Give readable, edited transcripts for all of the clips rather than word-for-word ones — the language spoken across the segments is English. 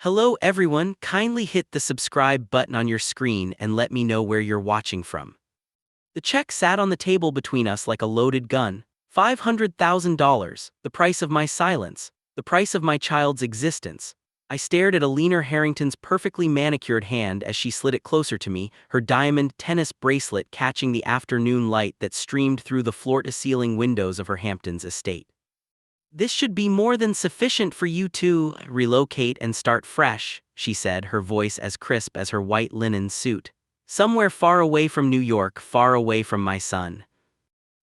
Hello everyone, kindly hit the subscribe button on your screen and let me know where you're watching from. The check sat on the table between us like a loaded gun. $500,000, the price of my silence, the price of my child's existence. I stared at Alina Harrington's perfectly manicured hand as she slid it closer to me, her diamond tennis bracelet catching the afternoon light that streamed through the floor-to-ceiling windows of her Hamptons estate. "This should be more than sufficient for you to relocate and start fresh," she said, her voice as crisp as her white linen suit. "Somewhere far away from New York, far away from my son."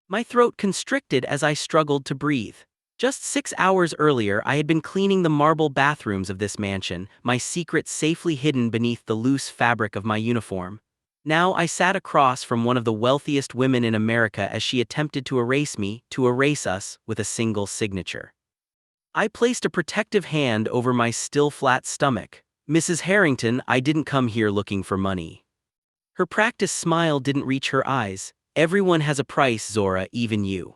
My throat constricted as I struggled to breathe. Just 6 hours earlier, I had been cleaning the marble bathrooms of this mansion, my secret safely hidden beneath the loose fabric of my uniform. Now I sat across from one of the wealthiest women in America as she attempted to erase me, to erase us, with a single signature. I placed a protective hand over my still flat stomach. "Mrs. Harrington, I didn't come here looking for money." Her practiced smile didn't reach her eyes. "Everyone has a price, Zora, even you.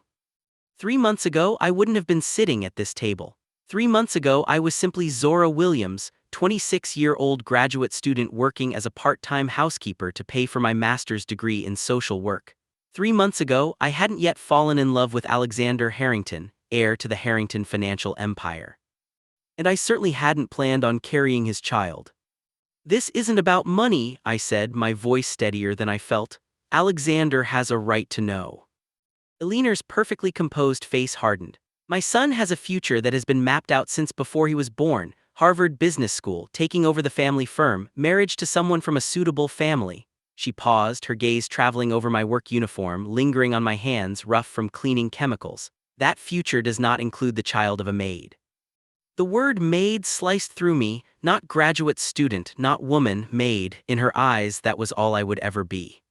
3 months ago, I wouldn't have been sitting at this table. 3 months ago, I was simply Zora Williams, 26-year-old graduate student working as a part-time housekeeper to pay for my master's degree in social work. 3 months ago, I hadn't yet fallen in love with Alexander Harrington, heir to the Harrington financial empire. And I certainly hadn't planned on carrying his child. "This isn't about money," I said, my voice steadier than I felt. "Alexander has a right to know." Alina's perfectly composed face hardened. "My son has a future that has been mapped out since before he was born. Harvard Business School, taking over the family firm, marriage to someone from a suitable family." She paused, her gaze traveling over my work uniform, lingering on my hands, rough from cleaning chemicals. "That future does not include the child of a maid." The word maid sliced through me, not graduate student, not woman, maid. In her eyes, that was all I would ever be.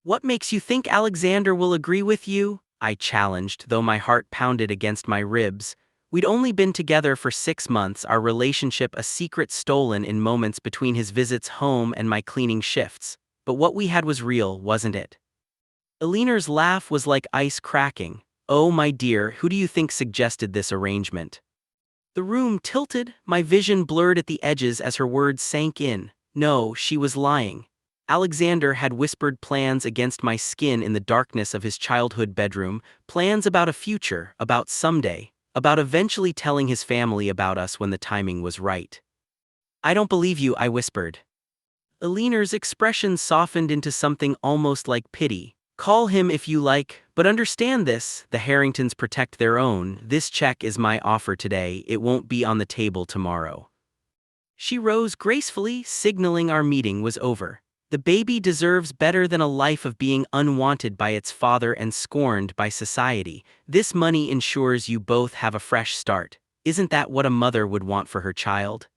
"What makes you think Alexander will agree with you?" I challenged, though my heart pounded against my ribs. We'd only been together for 6 months, our relationship a secret stolen in moments between his visits home and my cleaning shifts. But what we had was real, wasn't it? Alina's laugh was like ice cracking. "Oh, my dear, who do you think suggested this arrangement?" The room tilted, my vision blurred at the edges as her words sank in. No, she was lying. Alexander had whispered plans against my skin in the darkness of his childhood bedroom, plans about a future, about someday, about eventually telling his family about us when the timing was right. "I don't believe you," I whispered. Alina's expression softened into something almost like pity. "Call him if you like, but understand this, the Harringtons protect their own. This check is my offer today, it won't be on the table tomorrow." She rose gracefully, signaling our meeting was over. "The baby deserves better than a life of being unwanted by its father and scorned by society. This money ensures you both have a fresh start. Isn't that what a mother would want for her child?"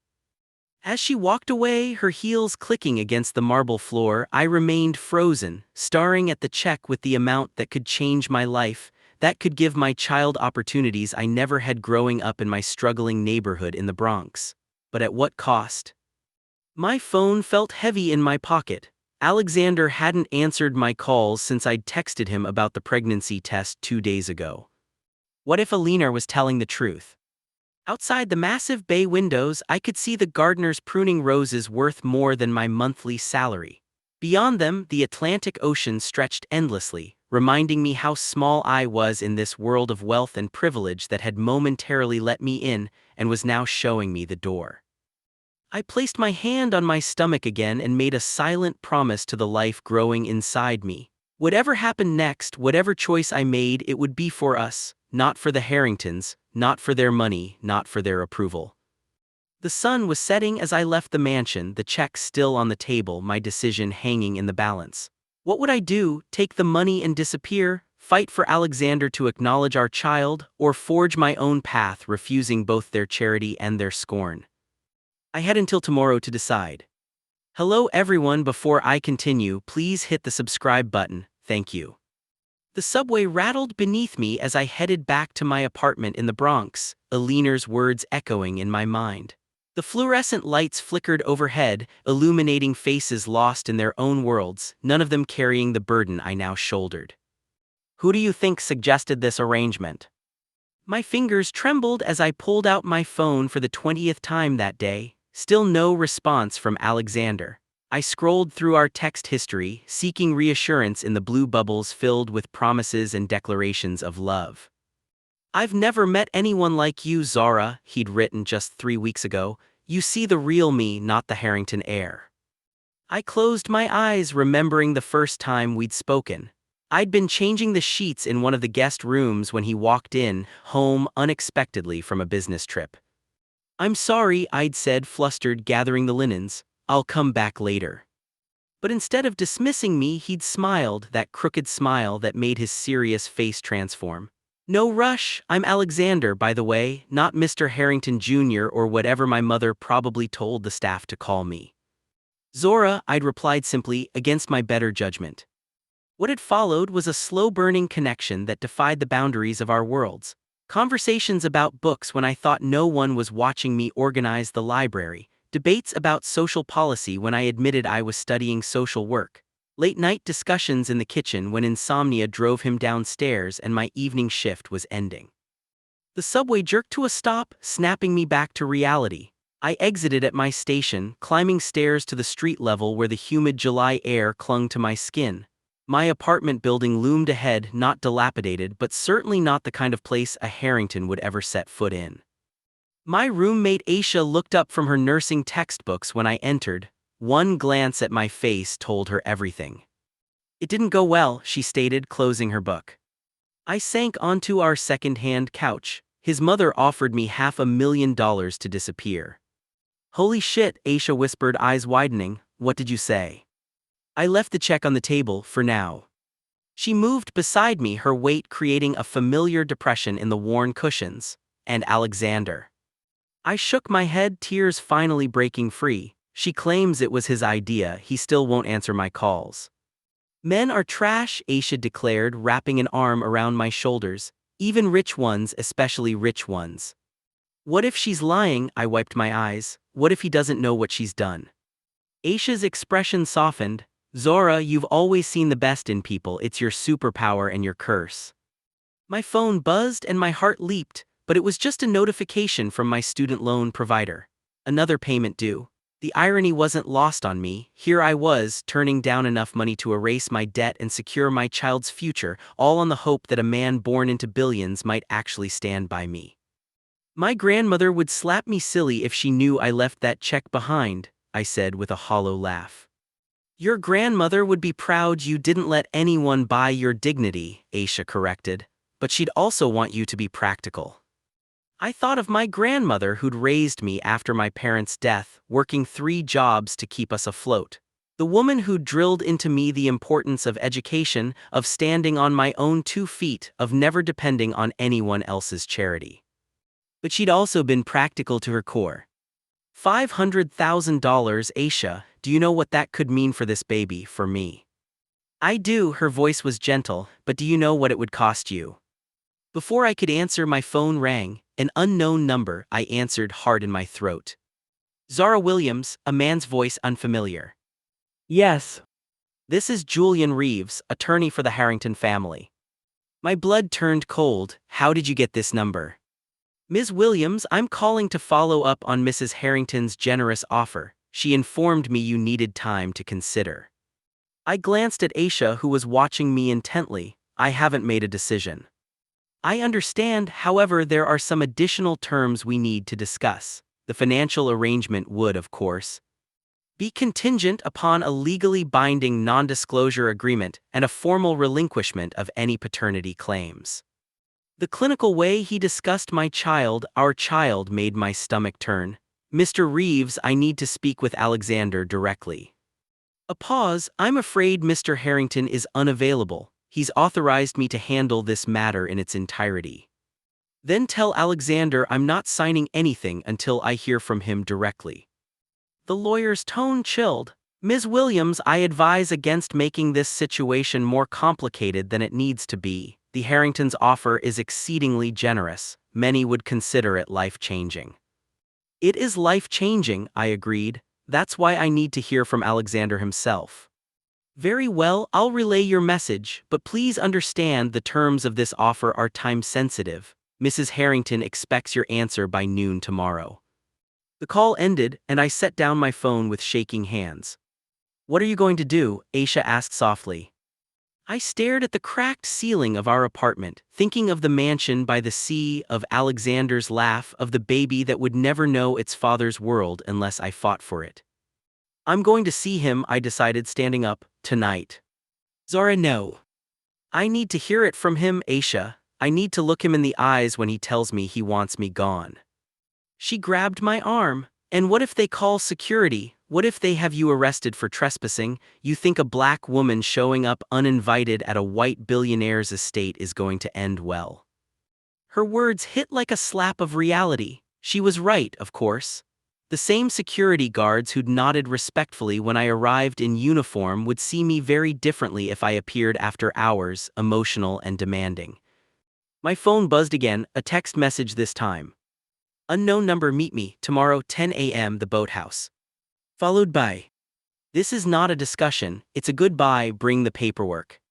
As she walked away, her heels clicking against the marble floor, I remained frozen, staring at the check with the amount that could change my life, that could give my child opportunities I never had growing up in my struggling neighborhood in the Bronx. But at what cost? My phone felt heavy in my pocket. Alexander hadn't answered my calls since I'd texted him about the pregnancy test 2 days ago. What if Alina was telling the truth? Outside the massive bay windows, I could see the gardener's pruning roses worth more than my monthly salary. Beyond them, the Atlantic Ocean stretched endlessly, reminding me how small I was in this world of wealth and privilege that had momentarily let me in and was now showing me the door. I placed my hand on my stomach again and made a silent promise to the life growing inside me. Whatever happened next, whatever choice I made, it would be for us, not for the Harringtons, not for their money, not for their approval. The sun was setting as I left the mansion, the check still on the table, my decision hanging in the balance. What would I do? Take the money and disappear? Fight for Alexander to acknowledge our child? Or forge my own path, refusing both their charity and their scorn? I had until tomorrow to decide. Hello everyone, before I continue, please hit the subscribe button, thank you. The subway rattled beneath me as I headed back to my apartment in the Bronx, Alina's words echoing in my mind. The fluorescent lights flickered overhead, illuminating faces lost in their own worlds, none of them carrying the burden I now shouldered. "Who do you think suggested this arrangement?" My fingers trembled as I pulled out my phone for the 20th time that day. Still no response from Alexander. I scrolled through our text history, seeking reassurance in the blue bubbles filled with promises and declarations of love. "I've never met anyone like you, Zara," he'd written just 3 weeks ago. "You see the real me, not the Harrington heir." I closed my eyes, remembering the first time we'd spoken. I'd been changing the sheets in one of the guest rooms when he walked in, home unexpectedly from a business trip. "I'm sorry," I'd said, flustered, gathering the linens. "I'll come back later." But instead of dismissing me, he'd smiled, that crooked smile that made his serious face transform. "No rush, I'm Alexander, by the way, not Mr. Harrington Jr. or whatever my mother probably told the staff to call me." "Zora," I'd replied simply, against my better judgment. What had followed was a slow-burning connection that defied the boundaries of our worlds. Conversations about books when I thought no one was watching me organize the library. Debates about social policy when I admitted I was studying social work. Late-night discussions in the kitchen when insomnia drove him downstairs and my evening shift was ending. The subway jerked to a stop, snapping me back to reality. I exited at my station, climbing stairs to the street level where the humid July air clung to my skin. My apartment building loomed ahead, not dilapidated, but certainly not the kind of place a Harrington would ever set foot in. My roommate Aisha looked up from her nursing textbooks when I entered. One glance at my face told her everything. "It didn't go well," she stated, closing her book. I sank onto our second-hand couch. His mother offered me $500,000 to disappear. "Holy shit," Aisha whispered, eyes widening. "What did you say?" I left the check on the table, for now. She moved beside me, her weight creating a familiar depression in the worn cushions. "And Alexander?" I shook my head, tears finally breaking free. "She claims it was his idea, he still won't answer my calls." "Men are trash," Aisha declared, wrapping an arm around my shoulders. "Even rich ones, especially rich ones." "What if she's lying?" I wiped my eyes. "What if he doesn't know what she's done?" Aisha's expression softened. "Zora, you've always seen the best in people, it's your superpower and your curse." My phone buzzed and my heart leaped, but it was just a notification from my student loan provider. Another payment due. The irony wasn't lost on me. Here I was, turning down enough money to erase my debt and secure my child's future, all on the hope that a man born into billions might actually stand by me. "My grandmother would slap me silly if she knew I left that check behind," I said with a hollow laugh. "Your grandmother would be proud you didn't let anyone buy your dignity," Aisha corrected. "But she'd also want you to be practical." I thought of my grandmother who'd raised me after my parents' death, working 3 jobs to keep us afloat. The woman who drilled into me the importance of education, of standing on my own 2 feet, of never depending on anyone else's charity. But she'd also been practical to her core. $500,000, Aisha, do you know what that could mean for this baby, for me? "I do," her voice was gentle, "but do you know what it would cost you?" Before I could answer, my phone rang. An unknown number, I answered, hard in my throat. "Zara Williams," a man's voice unfamiliar. Yes. "This is Julian Reeves, attorney for the Harrington family." My blood turned cold. "How did you get this number?" "Ms. Williams, I'm calling to follow up on Mrs. Harrington's generous offer. She informed me you needed time to consider." I glanced at Aisha, who was watching me intently. "I haven't made a decision." "I understand, however, there are some additional terms we need to discuss. The financial arrangement would, of course, be contingent upon a legally binding non-disclosure agreement and a formal relinquishment of any paternity claims." The clinical way he discussed my child, our child, made my stomach turn. "Mr. Reeves, I need to speak with Alexander directly." A pause. "I'm afraid Mr. Harrington is unavailable. He's authorized me to handle this matter in its entirety." "Then tell Alexander I'm not signing anything until I hear from him directly." The lawyer's tone chilled. "Ms. Williams, I advise against making this situation more complicated than it needs to be. The Harrington's offer is exceedingly generous. Many would consider it life-changing." "It is life-changing," I agreed. "That's why I need to hear from Alexander himself." "Very well, I'll relay your message, but please understand the terms of this offer are time-sensitive. Mrs. Harrington expects your answer by noon tomorrow." The call ended, and I set down my phone with shaking hands. "What are you going to do?" Aisha asked softly. I stared at the cracked ceiling of our apartment, thinking of the mansion by the sea, of Alexander's laugh, of the baby that would never know its father's world unless I fought for it. "I'm going to see him," I decided, standing up, "tonight." "Zara, no. I need to hear it from him, Aisha. I need to look him in the eyes when he tells me he wants me gone." She grabbed my arm. "And what if they call security? What if they have you arrested for trespassing? You think a black woman showing up uninvited at a white billionaire's estate is going to end well?" Her words hit like a slap of reality. She was right, of course. The same security guards who'd nodded respectfully when I arrived in uniform would see me very differently if I appeared after hours, emotional and demanding. My phone buzzed again, a text message this time. "Unknown number, meet me, tomorrow 10 a.m. the boathouse." Followed by, "This is not a discussion, it's a goodbye, bring the paperwork."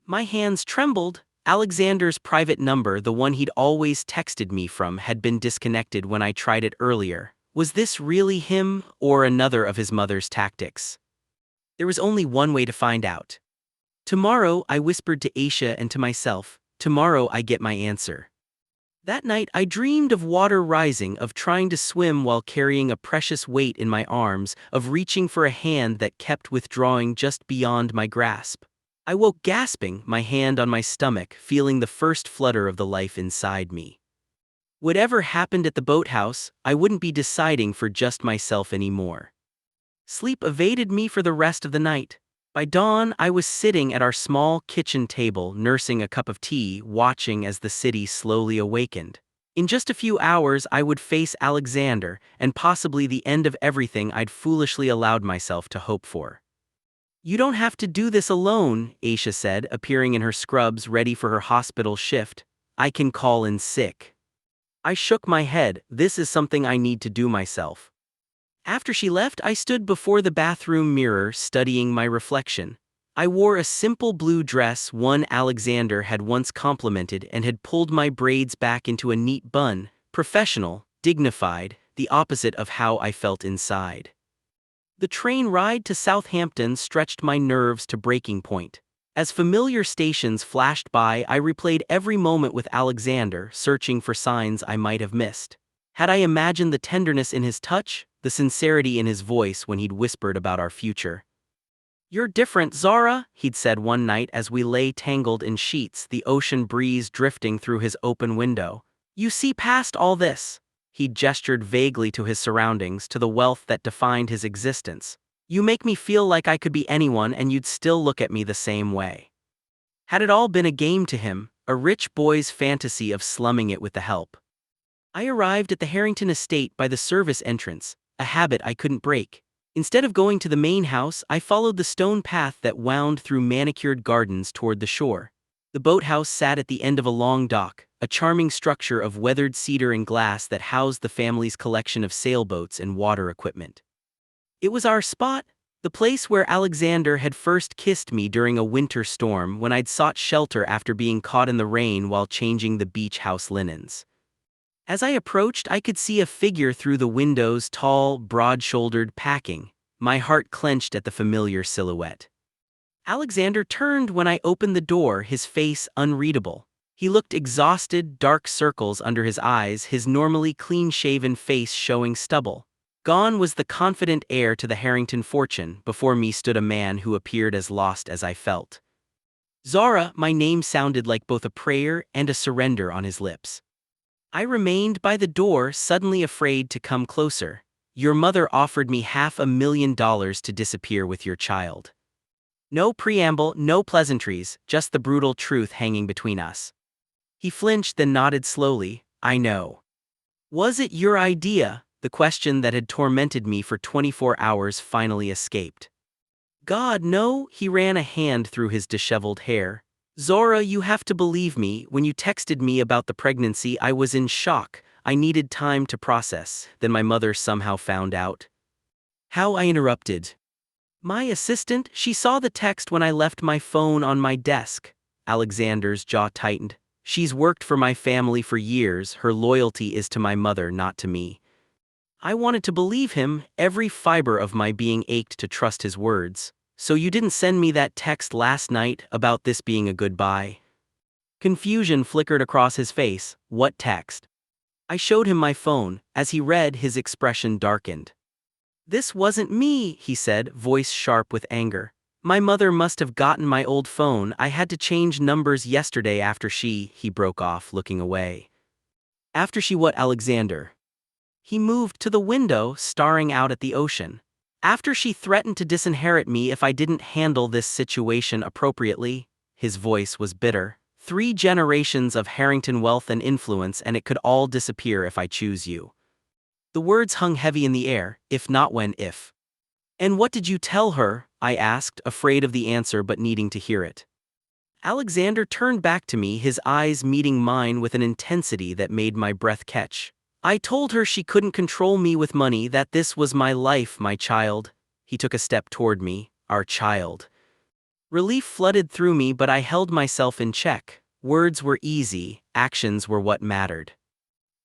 My hands trembled. Alexander's private number, the one he'd always texted me from, had been disconnected when I tried it earlier. Was this really him, or another of his mother's tactics? There was only one way to find out. "Tomorrow," I whispered to Aisha and to myself, "tomorrow I get my answer." That night I dreamed of water rising, of trying to swim while carrying a precious weight in my arms, of reaching for a hand that kept withdrawing just beyond my grasp. I woke gasping, my hand on my stomach, feeling the first flutter of the life inside me. Whatever happened at the boathouse, I wouldn't be deciding for just myself anymore. Sleep evaded me for the rest of the night. By dawn, I was sitting at our small kitchen table, nursing a cup of tea, watching as the city slowly awakened. In just a few hours, I would face Alexander, and possibly the end of everything I'd foolishly allowed myself to hope for. "You don't have to do this alone," Aisha said, appearing in her scrubs ready for her hospital shift. "I can call in sick." I shook my head. "This is something I need to do myself." After she left, I stood before the bathroom mirror, studying my reflection. I wore a simple blue dress one Alexander had once complimented and had pulled my braids back into a neat bun, professional, dignified, the opposite of how I felt inside. The train ride to Southampton stretched my nerves to breaking point. As familiar stations flashed by, I replayed every moment with Alexander, searching for signs I might have missed. Had I imagined the tenderness in his touch, the sincerity in his voice when he'd whispered about our future? "You're different, Zara," he'd said one night as we lay tangled in sheets, the ocean breeze drifting through his open window. "You see past all this." He gestured vaguely to his surroundings, to the wealth that defined his existence. "You make me feel like I could be anyone and you'd still look at me the same way." Had it all been a game to him, a rich boy's fantasy of slumming it with the help? I arrived at the Harrington estate by the service entrance, a habit I couldn't break. Instead of going to the main house, I followed the stone path that wound through manicured gardens toward the shore. The boathouse sat at the end of a long dock, a charming structure of weathered cedar and glass that housed the family's collection of sailboats and water equipment. It was our spot, the place where Alexander had first kissed me during a winter storm when I'd sought shelter after being caught in the rain while changing the beach house linens. As I approached, I could see a figure through the windows, tall, broad-shouldered, packing. My heart clenched at the familiar silhouette. Alexander turned when I opened the door, his face unreadable. He looked exhausted, dark circles under his eyes, his normally clean-shaven face showing stubble. Gone was the confident heir to the Harrington fortune. Before me stood a man who appeared as lost as I felt. "Zara," my name sounded like both a prayer and a surrender on his lips. I remained by the door, suddenly afraid to come closer. "Your mother offered me $500,000 to disappear with your child." No preamble, no pleasantries, just the brutal truth hanging between us. He flinched, then nodded slowly. "I know." "Was it your idea?" The question that had tormented me for 24 hours finally escaped. "God, no," he ran a hand through his disheveled hair. "Zora, you have to believe me, when you texted me about the pregnancy, I was in shock. I needed time to process. Then my mother somehow found out." "How?" I interrupted. "My assistant, she saw the text when I left my phone on my desk." Alexander's jaw tightened. "She's worked for my family for years. Her loyalty is to my mother, not to me." I wanted to believe him, every fiber of my being ached to trust his words. So you didn't send me that text last night about this being a goodbye? Confusion flickered across his face. What text? I showed him my phone. As he read, his expression darkened. This wasn't me, he said, voice sharp with anger. My mother must have gotten my old phone. I had to change numbers yesterday after he broke off, looking away. After she what, Alexander? He moved to the window, staring out at the ocean. After she threatened to disinherit me if I didn't handle this situation appropriately. His voice was bitter. 3 generations of Harrington wealth and influence, and it could all disappear if I choose you. The words hung heavy in the air. If not when, if. And what did you tell her? I asked, afraid of the answer but needing to hear it. Alexander turned back to me, his eyes meeting mine with an intensity that made my breath catch. I told her she couldn't control me with money, that this was my life, my child. He took a step toward me. Our child. Relief flooded through me, but I held myself in check. Words were easy, actions were what mattered.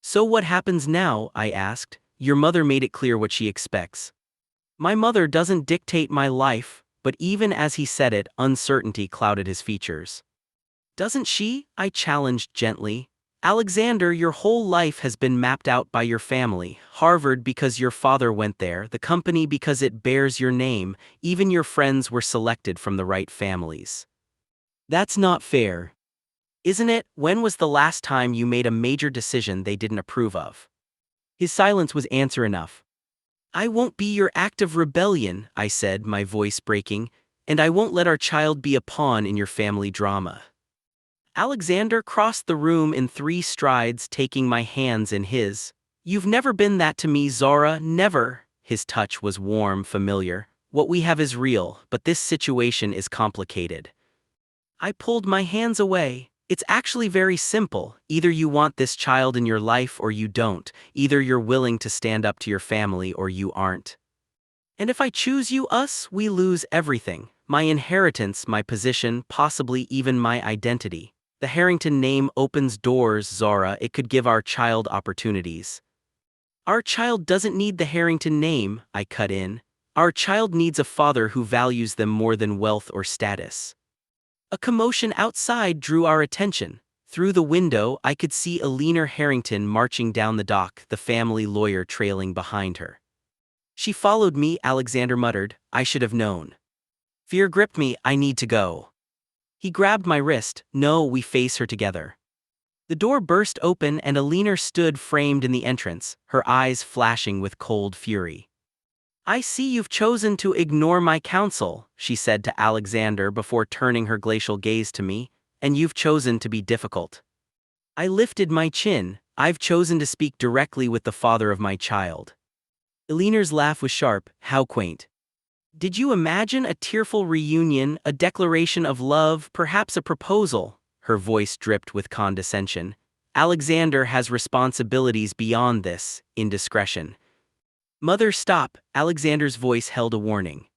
So what happens now? I asked. Your mother made it clear what she expects. My mother doesn't dictate my life, but even as he said it, uncertainty clouded his features. Doesn't she? I challenged gently. Alexander, your whole life has been mapped out by your family. Harvard because your father went there, the company because it bears your name, even your friends were selected from the right families. That's not fair. Isn't it? When was the last time you made a major decision they didn't approve of? His silence was answer enough. I won't be your act of rebellion, I said, my voice breaking, and I won't let our child be a pawn in your family drama. Alexander crossed the room in 3 strides, taking my hands in his. You've never been that to me, Zara, never. His touch was warm, familiar. What we have is real, but this situation is complicated. I pulled my hands away. It's actually very simple. Either you want this child in your life or you don't. Either you're willing to stand up to your family or you aren't. And if I choose you, we lose everything. My inheritance, my position, possibly even my identity. The Harrington name opens doors, Zara. It could give our child opportunities. Our child doesn't need the Harrington name, I cut in. Our child needs a father who values them more than wealth or status. A commotion outside drew our attention. Through the window, I could see Eleanor Harrington marching down the dock, the family lawyer trailing behind her. She followed me, Alexander muttered. I should have known. Fear gripped me. I need to go. He grabbed my wrist. No, we face her together. The door burst open and Eleanor stood framed in the entrance, her eyes flashing with cold fury. I see you've chosen to ignore my counsel, she said to Alexander before turning her glacial gaze to me, and you've chosen to be difficult. I lifted my chin. I've chosen to speak directly with the father of my child. Eleanor's laugh was sharp. How quaint. Did you imagine a tearful reunion, a declaration of love, perhaps a proposal? Her voice dripped with condescension. Alexander has responsibilities beyond this, indiscretion. Mother, stop, Alexander's voice held a warning.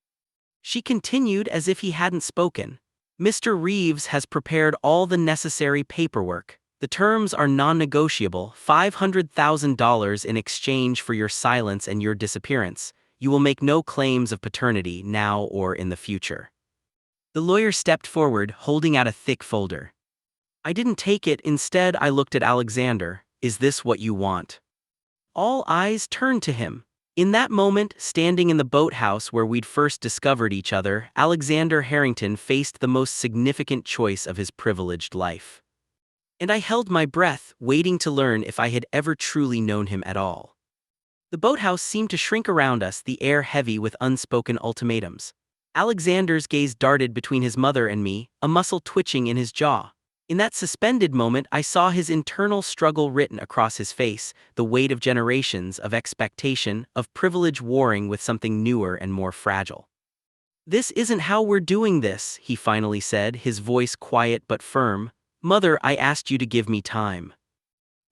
She continued as if he hadn't spoken. Mr. Reeves has prepared all the necessary paperwork. The terms are non-negotiable, $500,000 in exchange for your silence and your disappearance. You will make no claims of paternity now or in the future. The lawyer stepped forward, holding out a thick folder. I didn't take it. Instead, I looked at Alexander. Is this what you want? All eyes turned to him. In that moment, standing in the boathouse where we'd first discovered each other, Alexander Harrington faced the most significant choice of his privileged life. And I held my breath, waiting to learn if I had ever truly known him at all. The boathouse seemed to shrink around us, the air heavy with unspoken ultimatums. Alexander's gaze darted between his mother and me, a muscle twitching in his jaw. In that suspended moment, I saw his internal struggle written across his face, the weight of generations, of expectation, of privilege warring with something newer and more fragile. This isn't how we're doing this, he finally said, his voice quiet but firm. Mother, I asked you to give me time.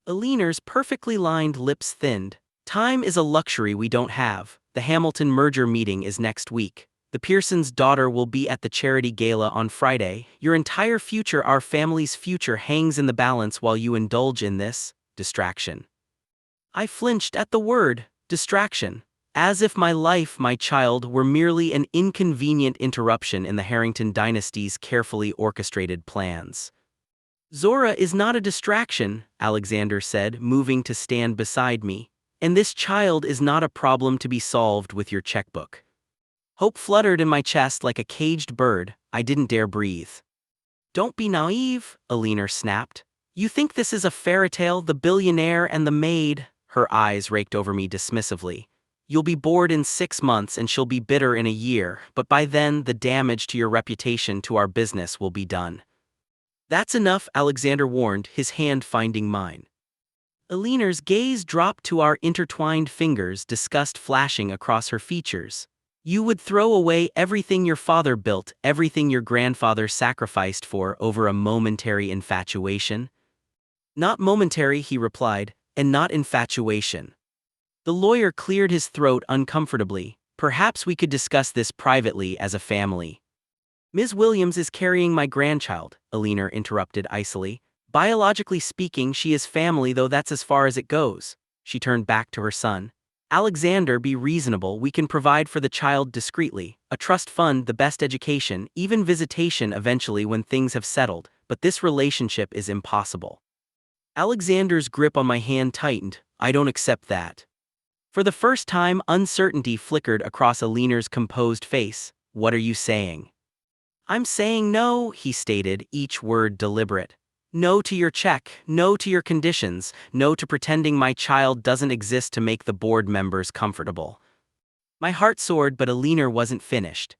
Eleanor's perfectly lined lips thinned. Time is a luxury we don't have. The Hamilton merger meeting is next week. The Pearsons' daughter will be at the charity gala on Friday. Your entire future, our family's future, hangs in the balance while you indulge in this distraction. I flinched at the word. Distraction. As if my life, my child, were merely an inconvenient interruption in the Harrington dynasty's carefully orchestrated plans. Zora is not a distraction, Alexander said, moving to stand beside me. And this child is not a problem to be solved with your checkbook. Hope fluttered in my chest like a caged bird. I didn't dare breathe. Don't be naive, Alina snapped. You think this is a fairy tale, the billionaire and the maid? Her eyes raked over me dismissively. You'll be bored in 6 months and she'll be bitter in a year, but by then the damage to your reputation, to our business, will be done. That's enough, Alexander warned, his hand finding mine. Alina's gaze dropped to our intertwined fingers, disgust flashing across her features. You would throw away everything your father built, everything your grandfather sacrificed for, over a momentary infatuation? Not momentary, he replied, and not infatuation. The lawyer cleared his throat uncomfortably. Perhaps we could discuss this privately as a family. Ms. Williams is carrying my grandchild, Alina interrupted icily. Biologically speaking, she is family, though that's as far as it goes. She turned back to her son. Alexander, be reasonable. We can provide for the child discreetly, a trust fund, the best education, even visitation eventually when things have settled, but this relationship is impossible. Alexander's grip on my hand tightened. I don't accept that. For the first time, uncertainty flickered across Alina's composed face. What are you saying? I'm saying no, he stated, each word deliberate. No to your check, no to your conditions, no to pretending my child doesn't exist to make the board members comfortable. My heart soared, but Alina wasn't finished.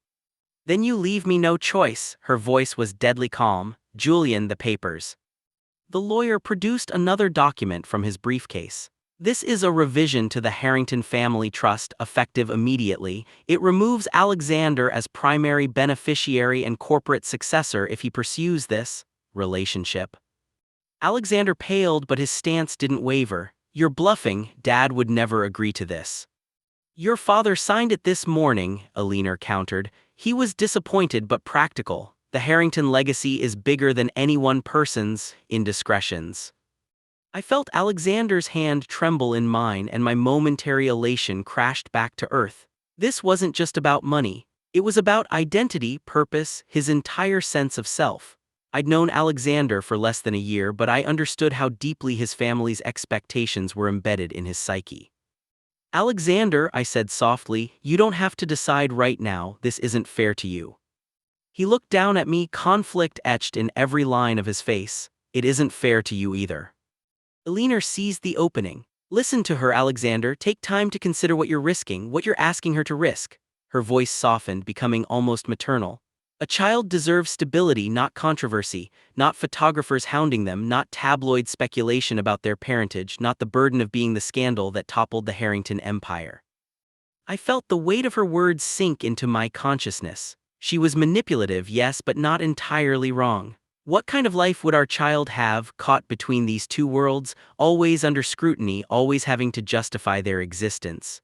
Then you leave me no choice, her voice was deadly calm. Julian, the papers. The lawyer produced another document from his briefcase. This is a revision to the Harrington Family Trust, effective immediately. It removes Alexander as primary beneficiary and corporate successor if he pursues this relationship. Alexander paled, but his stance didn't waver. You're bluffing, Dad would never agree to this. Your father signed it this morning, Alina countered. He was disappointed but practical. The Harrington legacy is bigger than any one person's indiscretions. I felt Alexander's hand tremble in mine, and my momentary elation crashed back to earth. This wasn't just about money. It was about identity, purpose, his entire sense of self. I'd known Alexander for less than a year, but I understood how deeply his family's expectations were embedded in his psyche. Alexander, I said softly, you don't have to decide right now. This isn't fair to you. He looked down at me, conflict etched in every line of his face. It isn't fair to you either. Alina seized the opening. Listen to her, Alexander. Take time to consider what you're risking, what you're asking her to risk. Her voice softened, becoming almost maternal. A child deserves stability, not controversy, not photographers hounding them, not tabloid speculation about their parentage, not the burden of being the scandal that toppled the Harrington empire. I felt the weight of her words sink into my consciousness. She was manipulative, yes, but not entirely wrong. What kind of life would our child have, caught between these two worlds, always under scrutiny, always having to justify their existence?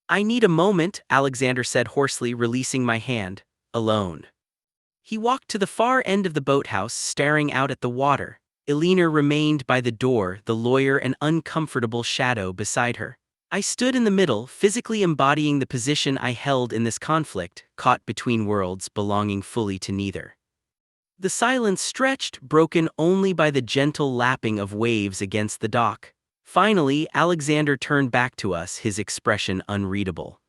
I need a moment, Alexander said hoarsely, releasing my hand. Alone. He walked to the far end of the boathouse, staring out at the water. Alina remained by the door, the lawyer an uncomfortable shadow beside her. I stood in the middle, physically embodying the position I held in this conflict, caught between worlds, belonging fully to neither. The silence stretched, broken only by the gentle lapping of waves against the dock. Finally, Alexander turned back to us, his expression unreadable.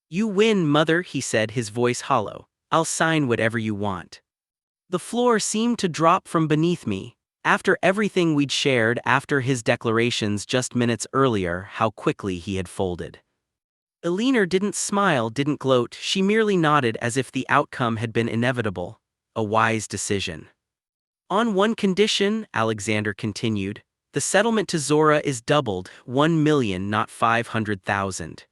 You win, Mother, he said, his voice hollow. I'll sign whatever you want. The floor seemed to drop from beneath me. After everything we'd shared, after his declarations just minutes earlier, how quickly he had folded. Alina didn't smile, didn't gloat, she merely nodded as if the outcome had been inevitable. A wise decision. On one condition, Alexander continued, the settlement to Zora is doubled, 1 million, not 500,000.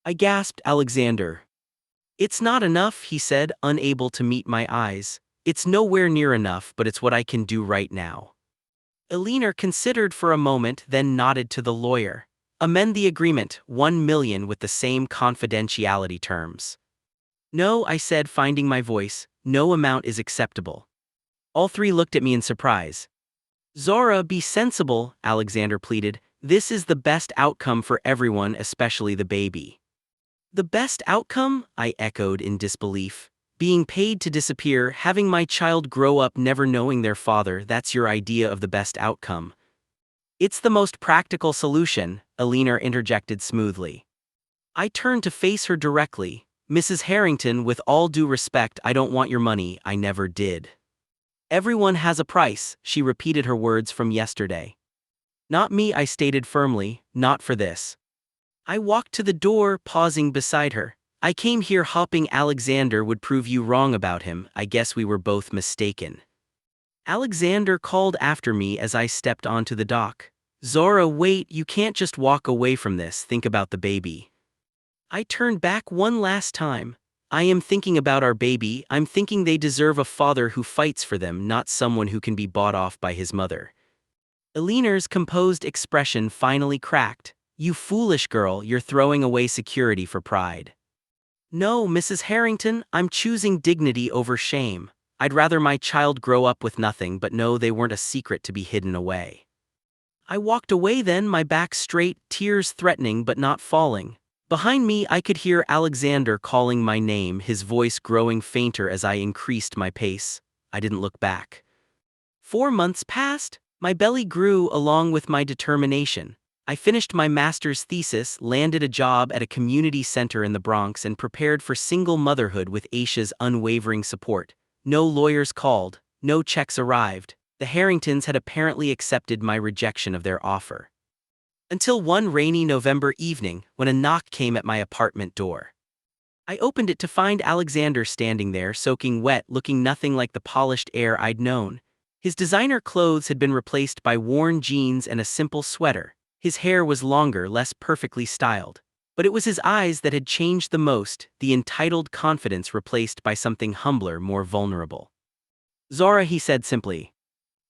I gasped. Alexander. It's not enough, he said, unable to meet my eyes. It's nowhere near enough, but it's what I can do right now. Alina considered for a moment, then nodded to the lawyer. Amend the agreement, 1 million with the same confidentiality terms. No, I said, finding my voice, no amount is acceptable. All three looked at me in surprise. Zora, be sensible, Alexander pleaded. This is the best outcome for everyone, especially the baby. The best outcome? I echoed in disbelief. Being paid to disappear, having my child grow up never knowing their father, that's your idea of the best outcome. It's the most practical solution, Alina interjected smoothly. I turned to face her directly. Mrs. Harrington, with all due respect, I don't want your money, I never did. Everyone has a price, she repeated her words from yesterday. Not me, I stated firmly, not for this. I walked to the door, pausing beside her. I came here hoping Alexander would prove you wrong about him. I guess we were both mistaken. Alexander called after me as I stepped onto the dock. Zora, wait, you can't just walk away from this, think about the baby. I turned back one last time. I am thinking about our baby, I'm thinking they deserve a father who fights for them, not someone who can be bought off by his mother. Alina's composed expression finally cracked. You foolish girl, you're throwing away security for pride. No, Mrs. Harrington, I'm choosing dignity over shame. I'd rather my child grow up with nothing but know they weren't a secret to be hidden away. I walked away then, my back straight, tears threatening but not falling. Behind me I could hear Alexander calling my name, his voice growing fainter as I increased my pace. I didn't look back. 4 months passed. My belly grew along with my determination. I finished my master's thesis, landed a job at a community center in the Bronx, and prepared for single motherhood with Aisha's unwavering support. No lawyers called, no checks arrived. The Harringtons had apparently accepted my rejection of their offer. Until one rainy November evening, when a knock came at my apartment door. I opened it to find Alexander standing there, soaking wet, looking nothing like the polished heir I'd known. His designer clothes had been replaced by worn jeans and a simple sweater. His hair was longer, less perfectly styled. But it was his eyes that had changed the most, the entitled confidence replaced by something humbler, more vulnerable. Zora, he said simply.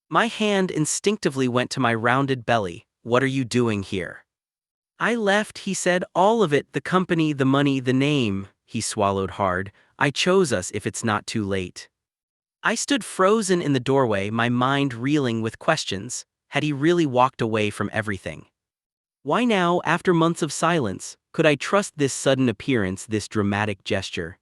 My hand instinctively went to my rounded belly. What are you doing here? I left, he said, all of it, the company, the money, the name. He swallowed hard. I chose us if it's not too late. I stood frozen in the doorway, my mind reeling with questions. Had he really walked away from everything? Why now, after months of silence, could I trust this sudden appearance, this dramatic gesture?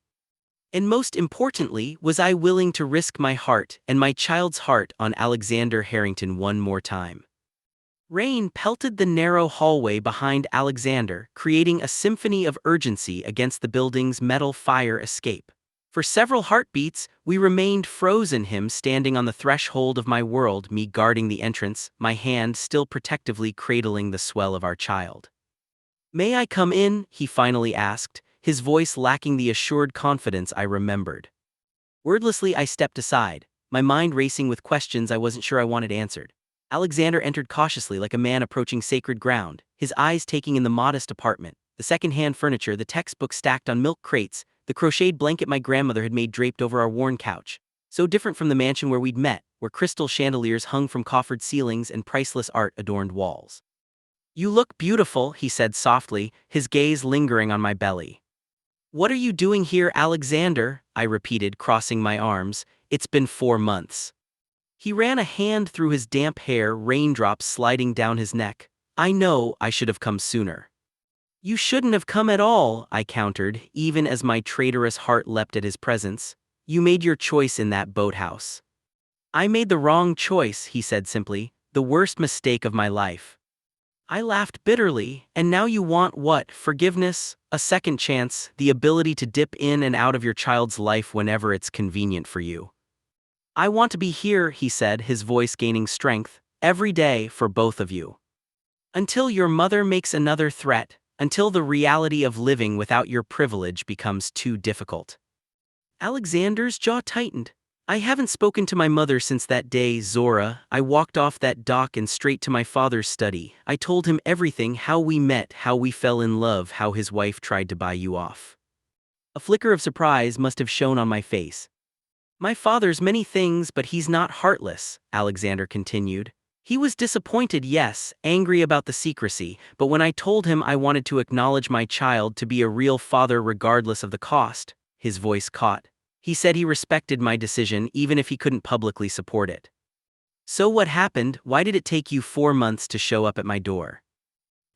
And most importantly, was I willing to risk my heart and my child's heart on Alexander Harrington one more time? Rain pelted the narrow hallway behind Alexander, creating a symphony of urgency against the building's metal fire escape. For several heartbeats, we remained frozen, him standing on the threshold of my world, me guarding the entrance, my hand still protectively cradling the swell of our child. May I come in? He finally asked, his voice lacking the assured confidence I remembered. Wordlessly, I stepped aside, my mind racing with questions I wasn't sure I wanted answered. Alexander entered cautiously like a man approaching sacred ground, his eyes taking in the modest apartment, the second-hand furniture, the textbooks stacked on milk crates, the crocheted blanket my grandmother had made draped over our worn couch. So different from the mansion where we'd met, where crystal chandeliers hung from coffered ceilings and priceless art adorned walls. You look beautiful, he said softly, his gaze lingering on my belly. What are you doing here, Alexander? I repeated, crossing my arms. It's been 4 months. He ran a hand through his damp hair, raindrops sliding down his neck. I know, I should have come sooner. You shouldn't have come at all, I countered, even as my traitorous heart leapt at his presence. You made your choice in that boathouse. I made the wrong choice, he said simply, the worst mistake of my life. I laughed bitterly. And now you want what? Forgiveness? A second chance? The ability to dip in and out of your child's life whenever it's convenient for you? I want to be here, he said, his voice gaining strength, every day for both of you. Until your mother makes another threat, until the reality of living without your privilege becomes too difficult. Alexander's jaw tightened. I haven't spoken to my mother since that day, Zora. I walked off that dock and straight to my father's study. I told him everything, how we met, how we fell in love, how his wife tried to buy you off. A flicker of surprise must have shown on my face. My father's many things, but he's not heartless, Alexander continued. He was disappointed, yes, angry about the secrecy, but when I told him I wanted to acknowledge my child to be a real father regardless of the cost, his voice caught. He said he respected my decision even if he couldn't publicly support it. So what happened? Why did it take you 4 months to show up at my door?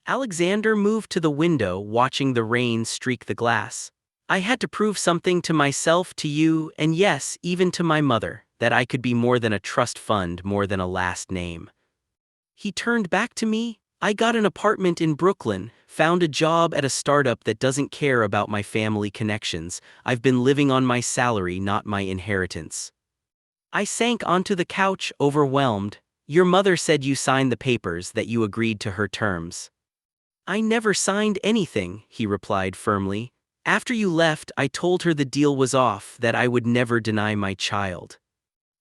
Alexander moved to the window, watching the rain streak the glass. I had to prove something to myself, to you, and yes, even to my mother, that I could be more than a trust fund, more than a last name. He turned back to me. I got an apartment in Brooklyn, found a job at a startup that doesn't care about my family connections. I've been living on my salary, not my inheritance. I sank onto the couch, overwhelmed. Your mother said you signed the papers, that you agreed to her terms. I never signed anything, he replied firmly. After you left, I told her the deal was off, that I would never deny my child.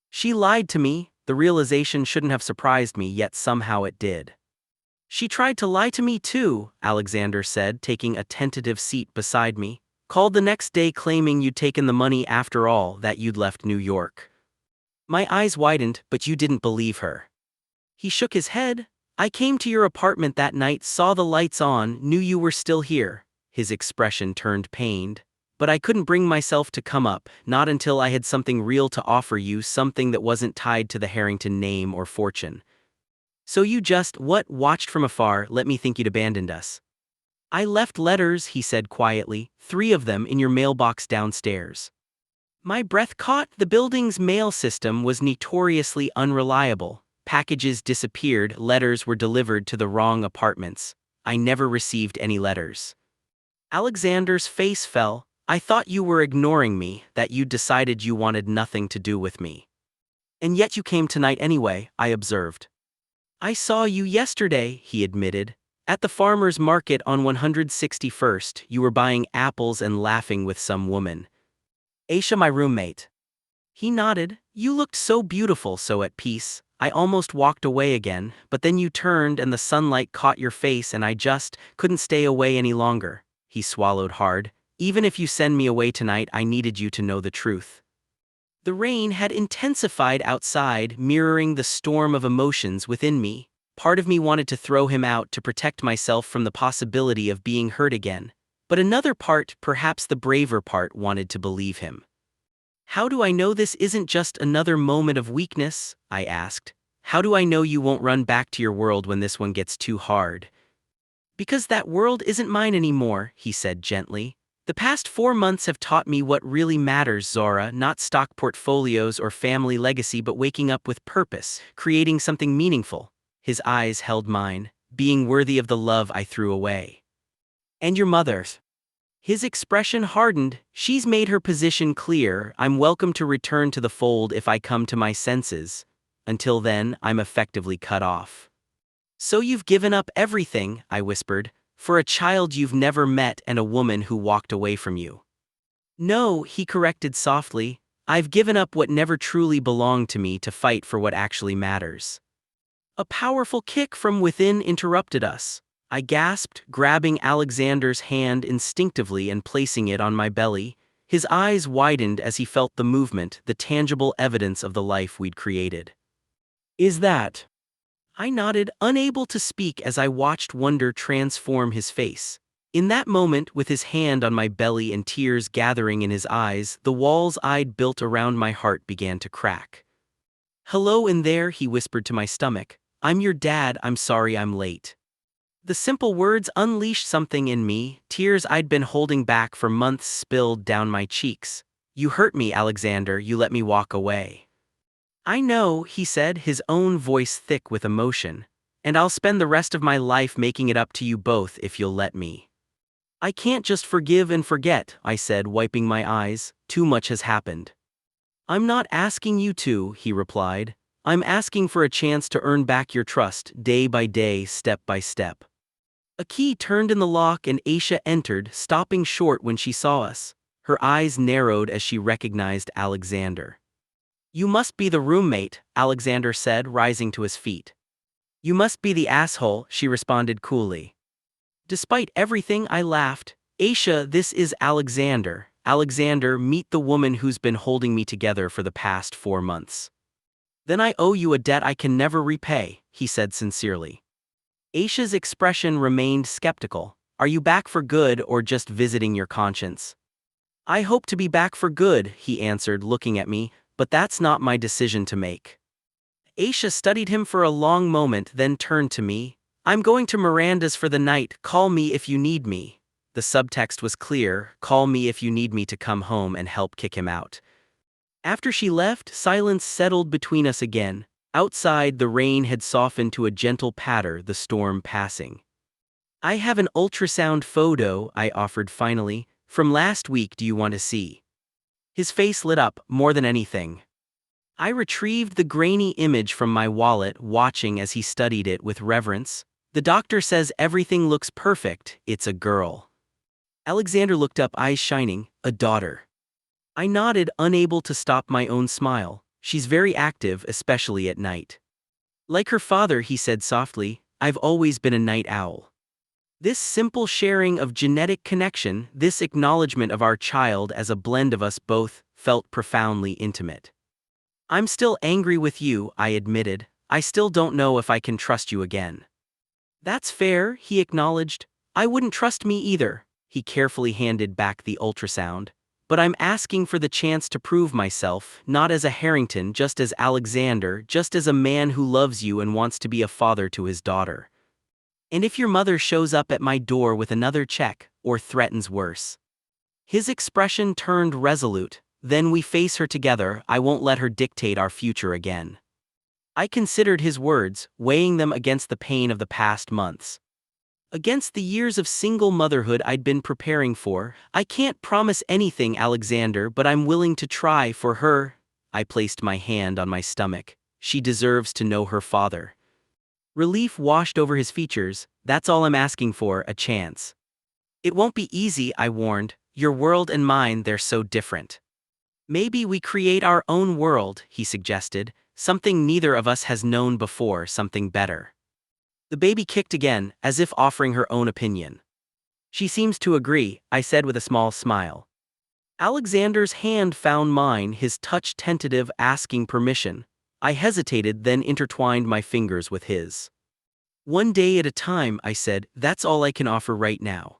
She lied to me. The realization shouldn't have surprised me, yet somehow it did. She tried to lie to me too, Alexander said, taking a tentative seat beside me. Called the next day claiming you'd taken the money after all, that you'd left New York. My eyes widened, but you didn't believe her. He shook his head. I came to your apartment that night, saw the lights on, knew you were still here. His expression turned pained. But I couldn't bring myself to come up, not until I had something real to offer you, something that wasn't tied to the Harrington name or fortune. So you just, watched from afar, let me think you'd abandoned us. I left letters, he said quietly, 3 of them in your mailbox downstairs. My breath caught. The building's mail system was notoriously unreliable. Packages disappeared, letters were delivered to the wrong apartments. I never received any letters. Alexander's face fell. I thought you were ignoring me, that you'd decided you wanted nothing to do with me. And yet you came tonight anyway, I observed. I saw you yesterday, he admitted. At the farmer's market on 161st, you were buying apples and laughing with some woman. Aisha, my roommate. He nodded. You looked so beautiful, so at peace. I almost walked away again, but then you turned and the sunlight caught your face and I just couldn't stay away any longer. He swallowed hard. Even if you send me away tonight, I needed you to know the truth. The rain had intensified outside, mirroring the storm of emotions within me. Part of me wanted to throw him out to protect myself from the possibility of being hurt again. But another part, perhaps the braver part, wanted to believe him. How do I know this isn't just another moment of weakness? I asked. How do I know you won't run back to your world when this one gets too hard? Because that world isn't mine anymore, he said gently. The past 4 months have taught me what really matters, Zora, not stock portfolios or family legacy, but waking up with purpose, creating something meaningful. His eyes held mine, being worthy of the love I threw away. And your mother's? His expression hardened. She's made her position clear. I'm welcome to return to the fold if I come to my senses. Until then, I'm effectively cut off. So you've given up everything, I whispered. For a child you've never met and a woman who walked away from you. No, he corrected softly. I've given up what never truly belonged to me to fight for what actually matters. A powerful kick from within interrupted us. I gasped, grabbing Alexander's hand instinctively and placing it on my belly. His eyes widened as he felt the movement, the tangible evidence of the life we'd created. Is that? I nodded, unable to speak as I watched wonder transform his face. In that moment, with his hand on my belly and tears gathering in his eyes, the walls I'd built around my heart began to crack. Hello in there, he whispered to my stomach. I'm your dad, I'm sorry I'm late. The simple words unleashed something in me, tears I'd been holding back for months spilled down my cheeks. You hurt me, Alexander, you let me walk away. I know, he said, his own voice thick with emotion. And I'll spend the rest of my life making it up to you both if you'll let me. I can't just forgive and forget, I said, wiping my eyes. Too much has happened. I'm not asking you to, he replied. I'm asking for a chance to earn back your trust, day by day, step by step. A key turned in the lock and Aisha entered, stopping short when she saw us. Her eyes narrowed as she recognized Alexander. You must be the roommate, Alexander said, rising to his feet. You must be the asshole, she responded coolly. Despite everything, I laughed. Aisha, this is Alexander. Alexander, meet the woman who's been holding me together for the past 4 months. Then I owe you a debt I can never repay, he said sincerely. Aisha's expression remained skeptical. Are you back for good or just visiting your conscience? I hope to be back for good, he answered, looking at me. But that's not my decision to make. Aisha studied him for a long moment, then turned to me. I'm going to Miranda's for the night, call me if you need me. The subtext was clear, call me if you need me to come home and help kick him out. After she left, silence settled between us again. Outside, the rain had softened to a gentle patter, the storm passing. I have an ultrasound photo, I offered finally. From last week, do you want to see? His face lit up, more than anything. I retrieved the grainy image from my wallet, watching as he studied it with reverence. The doctor says everything looks perfect, it's a girl. Alexander looked up, eyes shining. A daughter. I nodded, unable to stop my own smile. She's very active, especially at night. Like her father, he said softly, I've always been a night owl. This simple sharing of genetic connection, this acknowledgement of our child as a blend of us both, felt profoundly intimate. I'm still angry with you, I admitted. I still don't know if I can trust you again. That's fair, he acknowledged. I wouldn't trust me either. He carefully handed back the ultrasound. But I'm asking for the chance to prove myself, not as a Harrington, just as Alexander, just as a man who loves you and wants to be a father to his daughter. And if your mother shows up at my door with another check, or threatens worse. His expression turned resolute. Then we face her together, I won't let her dictate our future again. I considered his words, weighing them against the pain of the past months. Against the years of single motherhood I'd been preparing for. I can't promise anything, Alexander, but I'm willing to try for her. I placed my hand on my stomach. She deserves to know her father. Relief washed over his features. That's all I'm asking for, a chance. It won't be easy, I warned. Your world and mine, they're so different. Maybe we create our own world, he suggested, something neither of us has known before, something better. The baby kicked again, as if offering her own opinion. She seems to agree, I said with a small smile. Alexander's hand found mine, his touch tentative, asking permission. I hesitated, then intertwined my fingers with his. One day at a time, I said, that's all I can offer right now.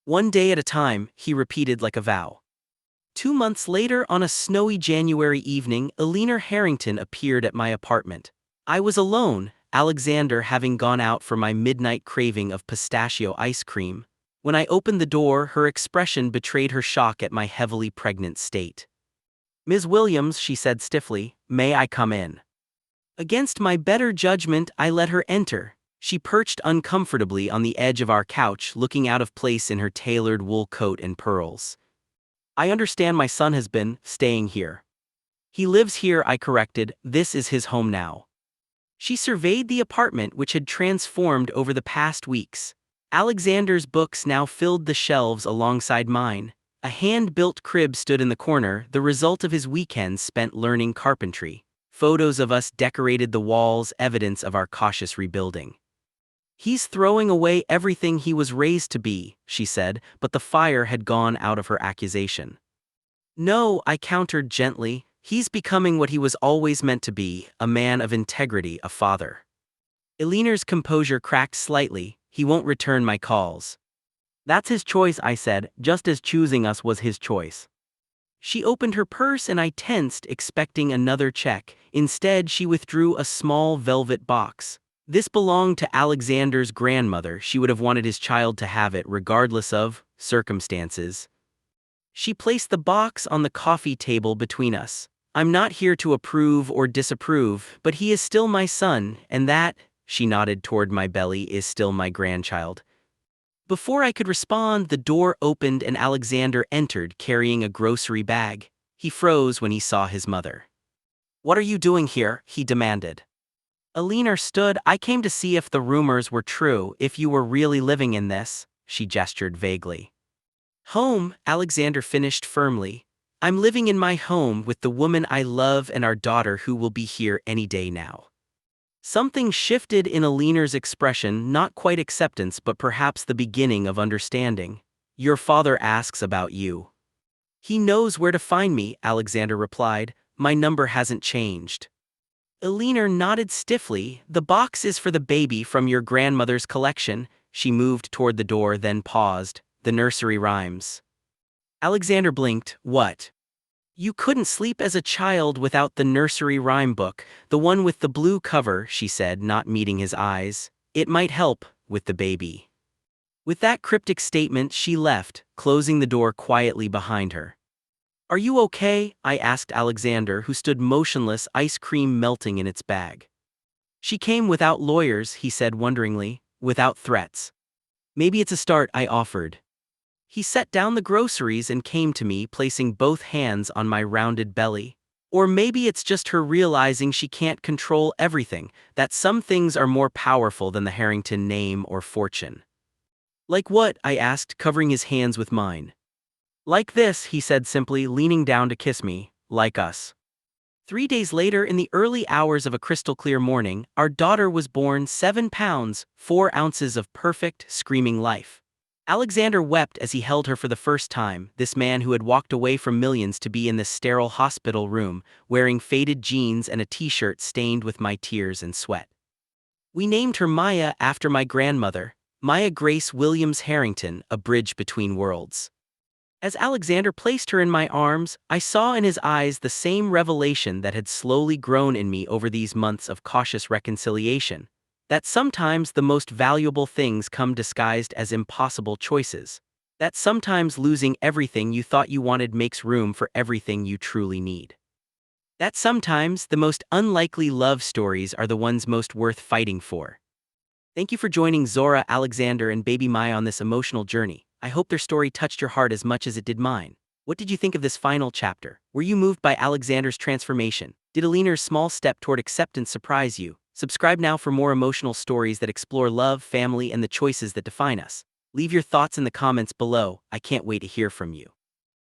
One day at a time, he repeated like a vow. 2 months later, on a snowy January evening, Eleanor Harrington appeared at my apartment. I was alone, Alexander having gone out for my midnight craving of pistachio ice cream. When I opened the door, her expression betrayed her shock at my heavily pregnant state. Ms. Williams, she said stiffly, may I come in? Against my better judgment, I let her enter. She perched uncomfortably on the edge of our couch, looking out of place in her tailored wool coat and pearls. I understand my son has been staying here. He lives here, I corrected. This is his home now. She surveyed the apartment, which had transformed over the past weeks. Alexander's books now filled the shelves alongside mine. A hand-built crib stood in the corner, the result of his weekends spent learning carpentry. Photos of us decorated the walls, evidence of our cautious rebuilding. He's throwing away everything he was raised to be, she said, but the fire had gone out of her accusation. No, I countered gently, he's becoming what he was always meant to be, a man of integrity, a father. Eleanor's composure cracked slightly, he won't return my calls. That's his choice, I said, just as choosing us was his choice. She opened her purse and I tensed, expecting another check. Instead, she withdrew a small velvet box. This belonged to Alexander's grandmother. She would have wanted his child to have it regardless of circumstances. She placed the box on the coffee table between us. I'm not here to approve or disapprove, but he is still my son, and that, she nodded toward my belly, is still my grandchild. Before I could respond, the door opened and Alexander entered carrying a grocery bag. He froze when he saw his mother. What are you doing here? He demanded. Eleanor stood. I came to see if the rumors were true, if you were really living in this, she gestured vaguely. Home, Alexander finished firmly. I'm living in my home with the woman I love and our daughter who will be here any day now. Something shifted in Eleanor's expression, not quite acceptance but perhaps the beginning of understanding. Your father asks about you. He knows where to find me, Alexander replied. My number hasn't changed. Eleanor nodded stiffly. The box is for the baby from your grandmother's collection. She moved toward the door, then paused. The nursery rhymes. Alexander blinked. What? You couldn't sleep as a child without the nursery rhyme book, the one with the blue cover, she said, not meeting his eyes. It might help with the baby. With that cryptic statement, she left, closing the door quietly behind her. Are you okay? I asked Alexander, who stood motionless, ice cream melting in its bag. She came without lawyers, he said wonderingly, without threats. Maybe it's a start, I offered. He set down the groceries and came to me, placing both hands on my rounded belly. Or maybe it's just her realizing she can't control everything, that some things are more powerful than the Harrington name or fortune. Like what? I asked, covering his hands with mine. Like this, he said simply, leaning down to kiss me, like us. 3 days later, in the early hours of a crystal-clear morning, our daughter was born, 7 pounds, 4 ounces of perfect, screaming life. Alexander wept as he held her for the first time, this man who had walked away from millions to be in this sterile hospital room, wearing faded jeans and a t-shirt stained with my tears and sweat. We named her Maya after my grandmother, Maya Grace Williams Harrington, a bridge between worlds. As Alexander placed her in my arms, I saw in his eyes the same revelation that had slowly grown in me over these months of cautious reconciliation, that sometimes the most valuable things come disguised as impossible choices, that sometimes losing everything you thought you wanted makes room for everything you truly need. That sometimes the most unlikely love stories are the ones most worth fighting for. Thank you for joining Zora, Alexander, and baby Maya on this emotional journey. I hope their story touched your heart as much as it did mine. What did you think of this final chapter? Were you moved by Alexander's transformation? Did Alina's small step toward acceptance surprise you? Subscribe now for more emotional stories that explore love, family, and the choices that define us. Leave your thoughts in the comments below. I can't wait to hear from you.